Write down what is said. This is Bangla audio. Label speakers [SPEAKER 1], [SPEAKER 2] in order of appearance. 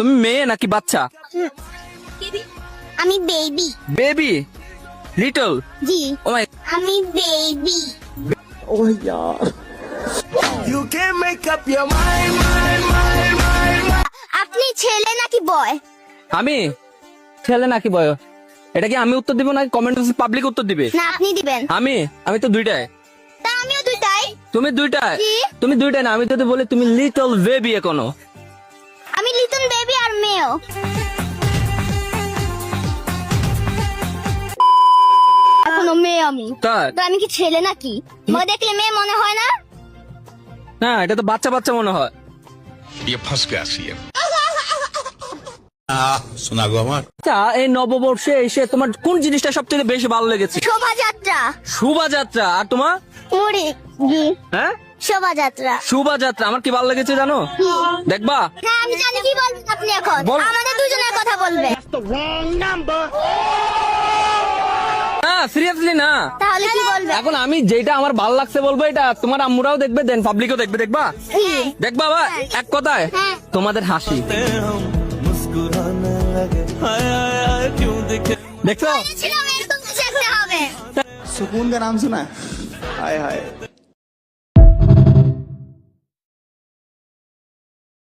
[SPEAKER 1] তুমি মেয়ে নাকি বাচ্চা?
[SPEAKER 2] আমি বেবি।
[SPEAKER 1] বেবি? লিটল?
[SPEAKER 2] জি
[SPEAKER 1] ও মাই,
[SPEAKER 2] আমি baby.
[SPEAKER 3] You can make up your mind.
[SPEAKER 2] আপনি ছেলে নাকি বয়?
[SPEAKER 1] আমি ছেলে নাকি বয়? এটা কি আমি উত্তর দিব নাকি কমেন্ট বক্সে পাবলিক উত্তর দিবে?
[SPEAKER 2] না আপনি দিবেন।
[SPEAKER 1] আমি তো দুইটাই।
[SPEAKER 2] তা আমিও দুইটাই।
[SPEAKER 1] তুমি দুইটাই?
[SPEAKER 2] জি।
[SPEAKER 1] তুমি দুইটাই না, আমি যদি বলি তুমি লিটল বেবি এখনো।
[SPEAKER 2] আমি লিটল বেবি আর মেয়েও। এখনো মেয়ে আমি।
[SPEAKER 1] তাই?
[SPEAKER 2] তো আমি কি ছেলে নাকি? মই দেখলে মেয়ে মনে হয় না?
[SPEAKER 1] না, এটা তো বাচ্চা বাচ্চা মনে হয়।
[SPEAKER 4] ये फंस गया सी सुना गो हमार
[SPEAKER 1] আচ্ছা, এই নববর্ষে এসে তোমার কোন জিনিসটা সবচেয়ে বেশি ভালো লেগেছে?
[SPEAKER 2] শোভাযাত্রা।
[SPEAKER 1] শোভাযাত্রা। আর তোমার?
[SPEAKER 2] মুড়ি। জি
[SPEAKER 1] হ্যাঁ,
[SPEAKER 2] শোভাযাত্রা।
[SPEAKER 1] শোভাযাত্রা। আমার কি ভালো লেগেছে জানো? দেখবা?
[SPEAKER 2] হ্যাঁ আমি জানি কি বলবেন আপনি এখন।
[SPEAKER 1] বল।
[SPEAKER 2] আমাদের দুজনের কথা বলবেন।
[SPEAKER 1] না, সিরিয়াসলি না।
[SPEAKER 2] তাহলে কি বলবেন?
[SPEAKER 1] এখন আমি যেটা আমার ভালো লাগছে বলবো, এটা তোমার আম্মুরাও দেখবে, দেন পাবলিকও দেখবে। দেখবা?
[SPEAKER 2] কি?
[SPEAKER 1] দেখবা বা এক কথায়
[SPEAKER 2] হ্যাঁ।
[SPEAKER 1] তোমাদের হাসি। দেখছো?
[SPEAKER 2] ছিলাম এরকম কিছু একটা হবে।
[SPEAKER 3] सुकून का नाम सुना है? हाय हाय